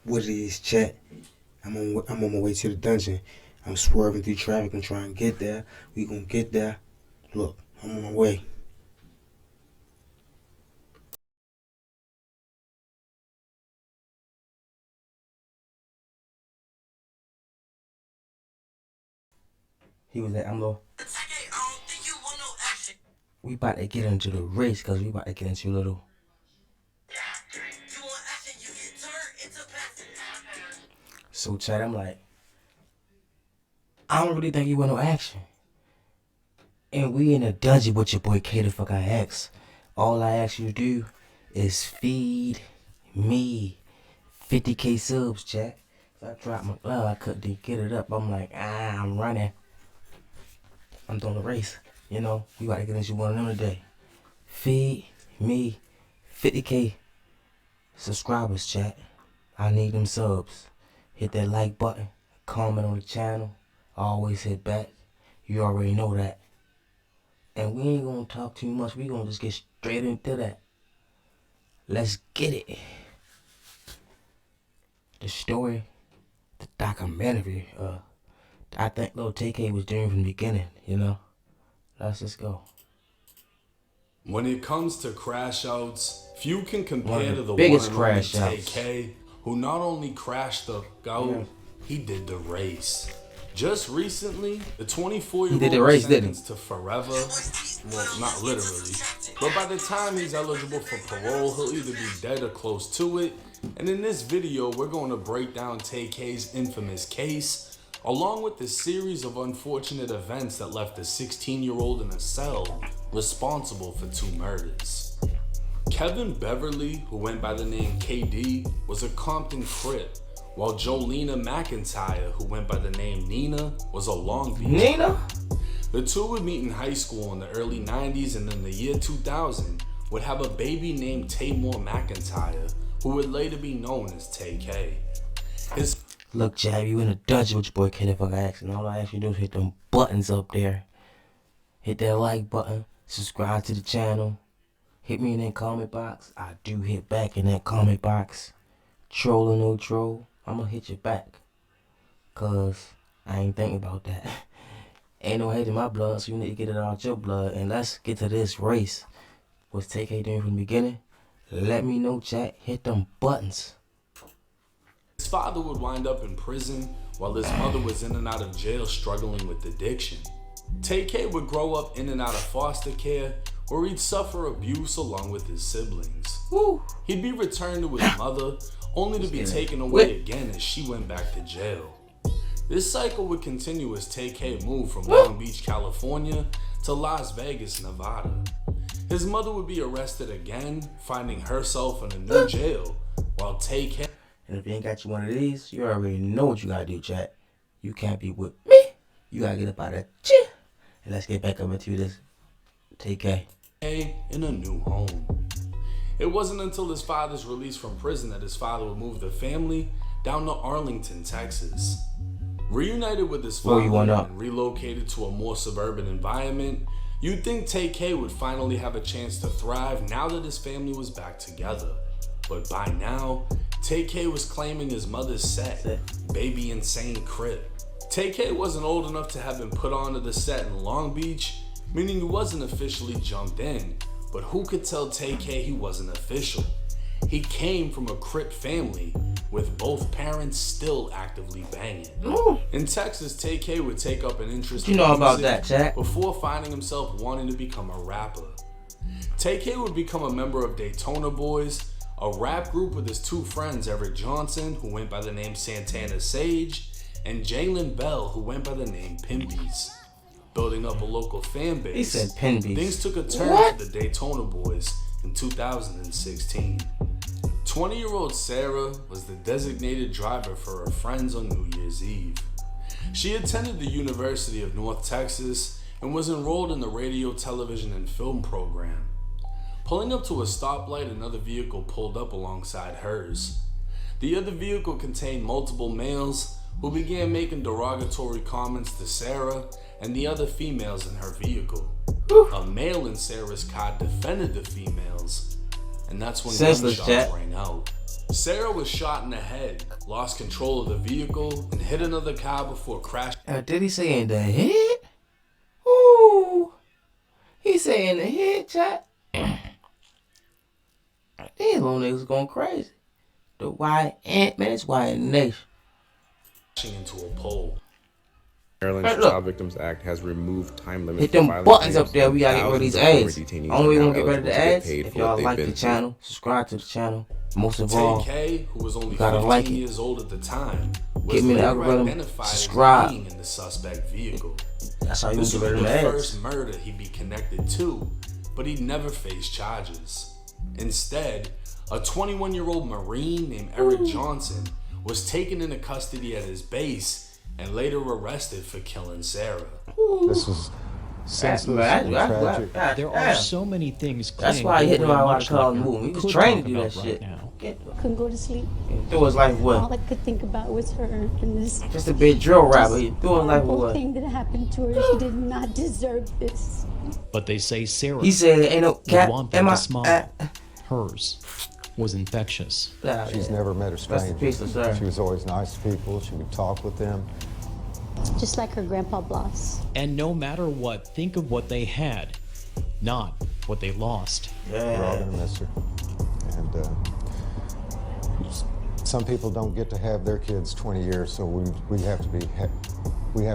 What it is, chat? I'm on my way to the dungeon. I'm swerving through traffic and trying to get there. We gonna get there. Look, I'm on my way. He was at low. We about to get into the race because we about to get into a little. So chat, I'm like, I don't really think you want no action. And we in a dungeon with your boy K the fuck I X. All I ask you to do is feed me 50K subs, chat. If I drop my glove, I couldn't get it up. I'm like, I'm running. I'm doing a race. You know, we about to get into one of them today. Feed me 50K subscribers, chat. I need them subs. Hit that like button. Comment on the channel. Always hit back. You already know that. And we ain't gonna talk too much. We gonna just get straight into that. Let's get it. The story, the documentary, I think Lil TK was doing from the beginning, you know? Let's just go. When it comes to crash outs, few can compare to the biggest one and only crash outs. TK, who not only crashed the GOAT, he did the race. Just recently, the 24-year-old did the race, was didn't he? sentenced to forever. Well, not literally. But by the time he's eligible for parole, he'll either be dead or close to it. And in this video, we're going to break down TK's infamous case, along with the series of unfortunate events that left the 16-year-old in a cell responsible for 2 murders. Kevin Beverly, who went by the name KD, was a Compton Crip, while Jolena McIntyre, who went by the name Nina, was a Long Beach Nina? The two would meet in high school in the early 90s, and in the year 2000 would have a baby named Tamor McIntyre, who would later be known as TK. Look, Jab, you in a dungeon with your boy K the fuck I X, and all I ask you to do is hit them buttons up there. Hit that like button, subscribe to the channel, hit me in that comment box. I do hit back in that comment box. Troll or no troll, I'ma hit you back. Cause I ain't thinking about that. Ain't no hate in my blood, so you need to get it out your blood. And let's get to this race. What's TK doing from the beginning? Let me know, chat. Hit them buttons. His father would wind up in prison, while his mother was in and out of jail struggling with addiction. TK would grow up in and out of foster care, where he'd suffer abuse along with his siblings. Woo. He'd be returned to his mother, only to be taken away again as she went back to jail. This cycle would continue as TK moved from Long Beach, California to Las Vegas, Nevada. His mother would be arrested again, finding herself in a new jail, while TK... And if you ain't got you one of these, you already know what you gotta do, chat. You can't be with me. You gotta get up out of that chair. And let's get back up into this TK. in a new home. It wasn't until his father's release from prison that his father would move the family down to Arlington, Texas. Reunited with his father and relocated to a more suburban environment, you'd think TK would finally have a chance to thrive now that his family was back together. But by now, TK was claiming his mother's set, Baby Insane Crip. TK wasn't old enough to have been put onto the set in Long Beach, meaning he wasn't officially jumped in. But who could tell TK he wasn't official? He came from a Crip family, with both parents still actively banging. In Texas, TK would take up an interest in music before finding himself wanting to become a rapper. TK would become a member of Daytona Boys, a rap group with his 2 friends, Eric Johnson, who went by the name Santana Sage, and Jalen Bell, who went by the name Pimpies. Building up a local fan base, He said Pimpies. Things took a turn for the Daytona Boys in 2016. 20-year-old Sarah was the designated driver for her friends on New Year's Eve. She attended the University of North Texas and was enrolled in the radio, television, and film program. Pulling up to a stoplight, another vehicle pulled up alongside hers. The other vehicle contained multiple males who began making derogatory comments to Sarah and the other females in her vehicle. A male in Sarah's car defended the females, and that's when gunshots rang out. Sarah was shot in the head, lost control of the vehicle, and hit another car before crashing. Did he say in the head? Ooh. He said in the head, chat. These little niggas going crazy. The white ant, man, it's white nation. Into a pole. Maryland's Child Victims Act has removed time limits. Hit them buttons up there. We gotta get rid of these ads. Only way we gonna get rid of the ads if y'all like the channel, subscribe to the channel. Most of all, TK, who was only 15 like years old at the time, was give me the later algorithm, identified subscribe. as being in the suspect vehicle. That's how you This get was rid of the the ads. first murder he'd be connected to, but he'd never faced charges. Instead, a 21-year-old Marine named Eric Johnson was taken into custody at his base and later arrested for killing Sarah. This is senseless and tragic. There are so many things. That's why he hit him out of the movie. He was trained to do that shit. Couldn't go to sleep. Through his life All what? I could think about was her and this Just a big drill rapper. He threw his life horrible what? thing that happened to her. She did not deserve this. But they say Sarah He said ain't no would cat. want them to smile. Hers was infectious. She's never met a Rest in stranger. peace to Sarah. She was always nice to people. She would talk with them. Just like her grandpa Bloss. And no matter what, think of what they had, not what they lost. We're all gonna miss her. And some people don't get to have their kids 20 years, so we have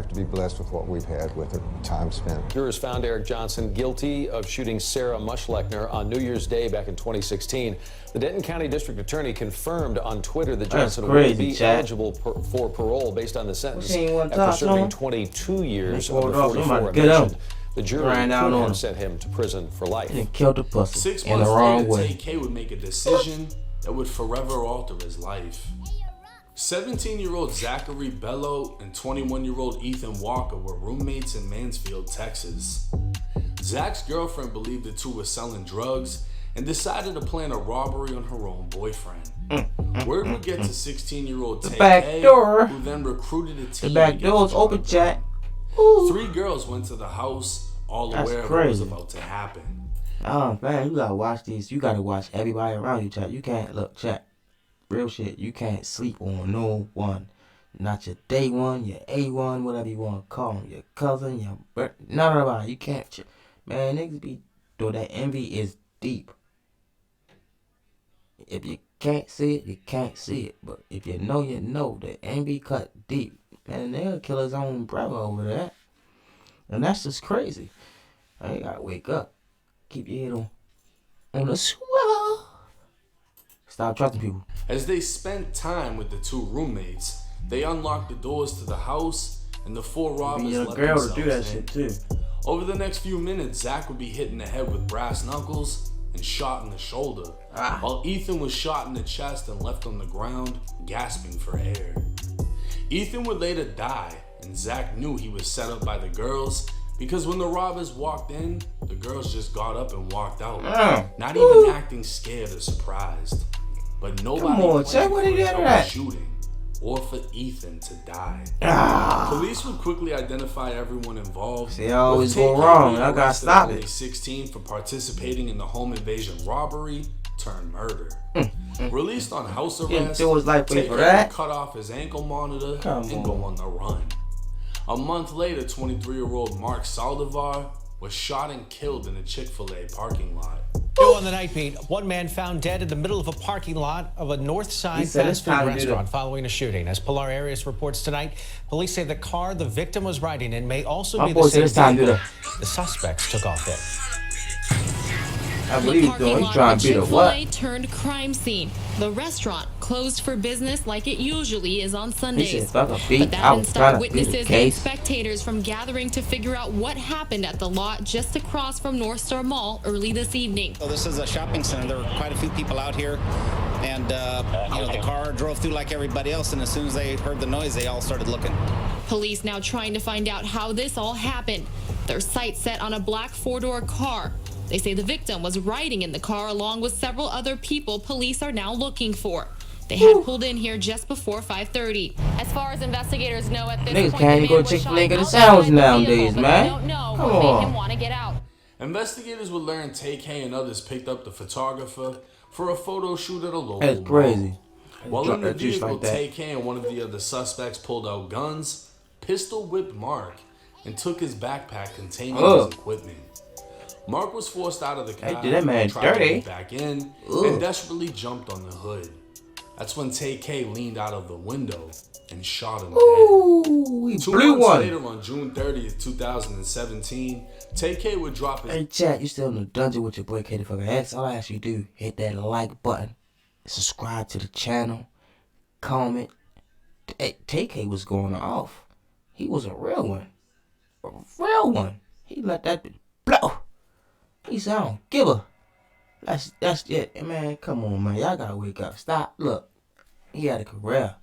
to be blessed with what we've had with her time spent. Jurors found Eric Johnson guilty of shooting Sarah Muschleckner on New Year's Day back in 2016. The Denton County District Attorney confirmed on Twitter that Johnson will be eligible for parole based on the sentence after serving 22 years of the 44 I mentioned. The jury could have sent him to prison for life. And killed the pussy 6 in months the wrong later, way. TK would make a decision that would forever alter his life. 17-year-old Zachary Bello and 21-year-old Ethan Walker were roommates in Mansfield, Texas. Zach's girlfriend believed the two were selling drugs and decided to plan a robbery on her own boyfriend. Word would get to 16-year-old TK, back door. who then recruited a team. The back to get door's the open, drug chat. done. 3 girls went to the house, all That's aware of what was crazy. about to happen. Oh man, you gotta watch these. You gotta watch everybody around you, chat. You can't look, chat. Real shit. You can't sleep on no one. Not your day one, your A1, whatever you want to call them. Your cousin, your none of it. You can't. Man, niggas be though that envy is deep. If you can't see it, you can't see it. But if you know, the envy cut deep. Man, they'll kill his own brother over that. And that's just crazy. I gotta wake up. Keep your head on the swivel. Stop trusting people. As they spent time with the 2 roommates, they unlocked the doors to the house, and the 4 robbers Be a let girl themselves to do that in. shit too. Over the next few minutes, Zach would be hit in the head with brass knuckles and shot in the shoulder, while Ethan was shot in the chest and left on the ground, gasping for air. Ethan would later die, and Zach knew he was set up by the girls because when the robbers walked in, the girls just got up and walked out, not even acting scared or surprised. But nobody Come on, check planned what for he a did double that. shooting or for Ethan to die. Police would quickly identify everyone involved. See, I always with go TK wrong. being I gotta arrested stop at only it. 16 for participating in the home invasion robbery turned murder. Released on house Didn't arrest, do his life TK for that. would cut off his ankle monitor Come and on. go on the run. A month later, 23-year-old Mark Saldivar was shot and killed in a Chick-fil-A parking lot. New on the night beat, one man found dead in the middle of a parking lot of a north He side said it's fast food time to do restaurant that. following a shooting. As Pilar Arias reports tonight, police say the car the victim was riding in may also My be boy the said same it's time to do vehicle that. the suspects took off in. I believe he's doing. He's trying to beat a Chick-fil-A what? turned crime scene. The restaurant closed for business like it usually is on Sundays. He said, "Fuck a beat." But that I didn't was stop trying to beat the witnesses and case. spectators from gathering to figure out what happened at the lot just across from North Star Mall early this evening. So this is a shopping center. There were quite a few people out here, and the car drove through like everybody else. And as soon as they heard the noise, they all started looking. Police now trying to find out how this all happened. Their sights set on a black 4-door car. They say the victim was riding in the car along with several other people police are now looking for. They had pulled in here just before 5:30. As far as investigators know at this Niggas point, can't the even go man to was Chick-fil-A and shot get a outside sandwich the nowadays, vehicle, but man. they don't know Come what made on. him want to get out. Investigators would learn TK and others picked up the photographer for a photo shoot at a local That's crazy. mall. While in the vehicle, like that. TK and one of the other suspects pulled out guns, pistol whipped Mark, and took his backpack containing his equipment. Mark was forced out of the car, that man tried to dirty. get back in, and desperately jumped on the hood. That's when TK leaned out of the window and shot him dead. Ooh, 2 blew months one. later, on June 30th, 2017, TK would drop his... Hey, chat, you still in the dungeon with your boy K the fucking X. All I ask you to do, hit that like button, subscribe to the channel, comment. Hey, TK was going off. He was a real one. A real one. He let that bitch blow. He said, I don't give a. That's it. Man, come on, man. Y'all gotta wake up. Stop. Look, he had a career.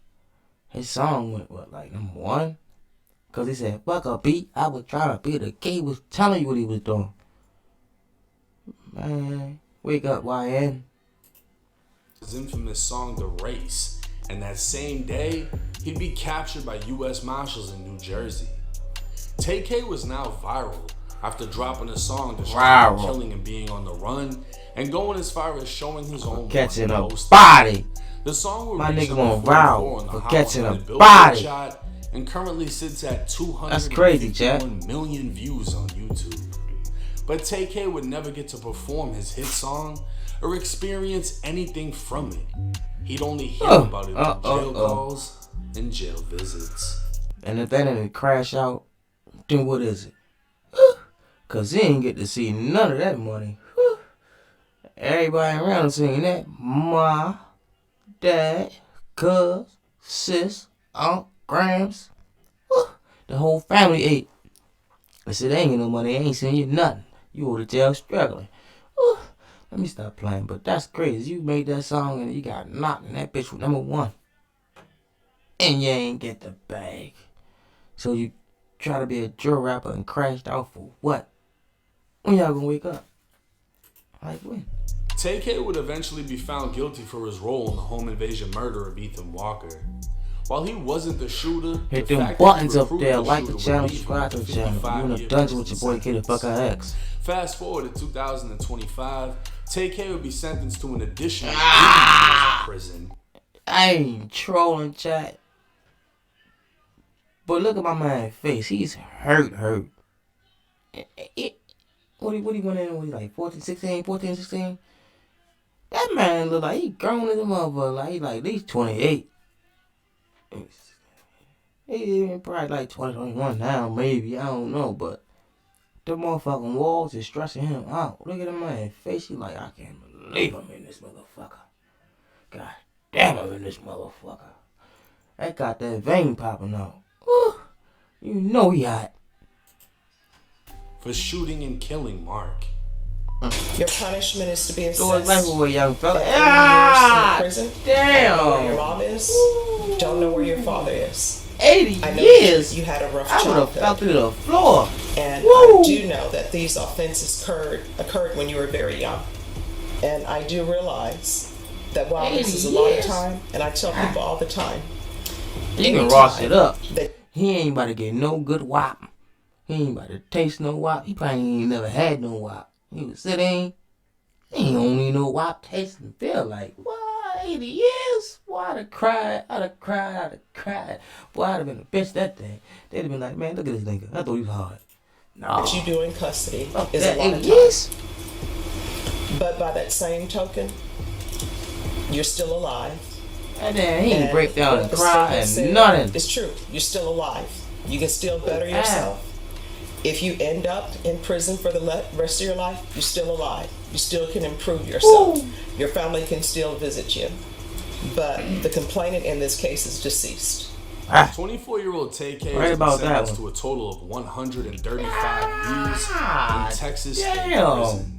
His song went, what, like #1? Because he said, fuck a beat. I was trying to be the kid. He was telling you what he was doing. Man, wake up, YN. his infamous song The Race, and that same day, he'd be captured by U.S. Marshals in New Jersey. TK was now viral after dropping a song describing killing and being on the run, and going as far as showing his own catching a post. body. The song My reached nigga number went 44 viral on the for Hot catching a 100 Billboard body. chart, and currently sits at That's crazy, Jack. 251 million views on YouTube. But TK would never get to perform his hit song or experience anything from it. He'd only hear about it through jail calls and jail visits. And if that didn't crash out, then what is it? Cause he ain't get to see none of that money. Everybody around him saying that. Ma, dad, cuz, sis, aunt, grams. The whole family ate. I said, they ain't get no money. They ain't sending you nothing. You go to jail struggling. Let me stop playing. But that's crazy. You made that song and you got knocked and that bitch was #1. And you ain't get the bag. So you try to be a drill rapper and crashed out for what? When y'all gonna wake up? Like when? TK would eventually be found guilty for his role in the home invasion murder of Ethan Walker. While he wasn't the shooter, hit the them fact that buttons he up there, recruited like the shooter channel, would leave him subscribe to with the a channel. You in a 55-year dungeon with your prison boy K the fucker sentence. X. Fast forward to 2025, TK would be sentenced to an additional 80 years in prison. I ain't trolling, chat. But look at my man's face. He's hurt. What he went in when he like 14, 16? That man look like he grown as a motherfucker. Like he like at least 28. He probably like 20, 21 now, maybe. I don't know, but the motherfucking walls is stressing him out. Look at the man's face. He like, I can't believe I'm in this motherfucker. God damn, I'm in this motherfucker. That got that vein popping out. Woo. You know he hot. For shooting and killing Mark. Your punishment is to be assessed. So it's like a young fella. Ah, years in prison. Damn. I don't know where your mom is. Don't know where your father is. 80 I know years. You had a rough I would have childhood. fell through the floor. And Woo. I do know that these offenses occurred when you were very young. And I do realize that while this is a lot of time, and I tell people all the time, He can ross it up. He ain't about to get no good wop. He ain't about to taste no wop. He probably ain't never had no wop. He was sitting. He ain't only no wop taste and feel like, what? 80 years? Boy, I'd have cried. Boy, I'd have been a bitch that day. They'd have been like, man, look at this nigga. I thought he was hard. No. that you do in custody Fuck is that, a lot 80 of years? time. But by that same token, you're still alive. And then he ain't break down and what the cry statement and said nothing. It's true. You're still alive. You can still better yourself. If you end up in prison for the rest of your life, you're still alive. You still can improve yourself. Your family can still visit you. But the complainant in this case is deceased. 24-year-old TK Right has been about that sentenced to a total of 135 years in Texas State damn. Prison.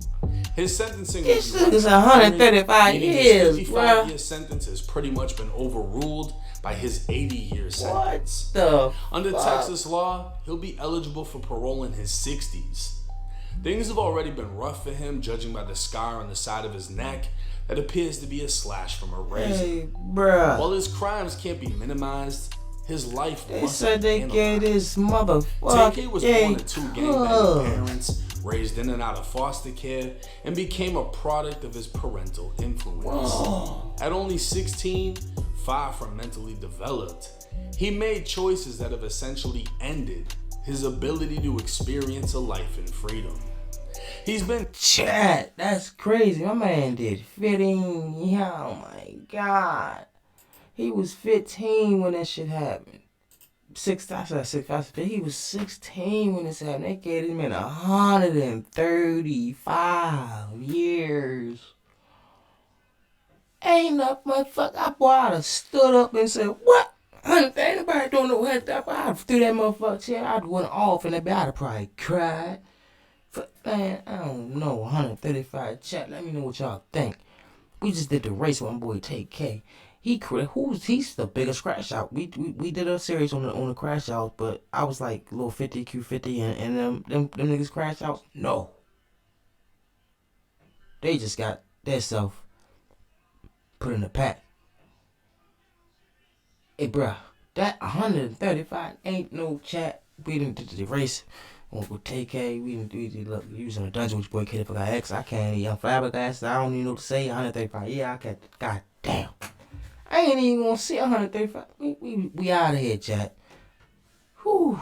His sentencing This was nigga's 135 meaning years, his bruh. 55-year sentence has pretty much been overruled by his 80-year sentence. The Under fuck? Texas law, he'll be eligible for parole in his 60s. Things have already been rough for him, judging by the scar on the side of his neck that appears to be a slash from a razor. Hey, bruh. While his crimes can't be minimized, his life They must said be they analyzed. gave this motherfucker TK was born to two gangbanging parents raised in and out of foster care, and became a product of his parental influence. Whoa. At only 16, far from mentally developed, he made choices that have essentially ended his ability to experience a life in freedom. He's been... Chat, that's crazy. My man did 15. Yeah, oh my God. He was 15 when that shit happened. He was 16 when this happened. They gave him in 135 years. Ain't enough motherfucker. I'd have stood up and said, what? Ain't nobody doing no head up. I'd threw that motherfucker chair. I'd went off and I'd have probably cried. Man, I don't know. 135 chat. Let me know what y'all think. We just did the race with my boy TK. He's the biggest crash out. We did a series on the crash out, but I was like little 50 Q50 and them niggas crash outs. No, they just got their self put in the pack. Hey, bruh, that 135 ain't no chat. We didn't do the race. With TK, we look, he was in a dungeon with your boy Kid for X. I can't even, I'm flabbergasted. I don't even know what to say. 135. Yeah, I can't. God damn. I ain't even gonna see 135. We out of here, chat. Whew.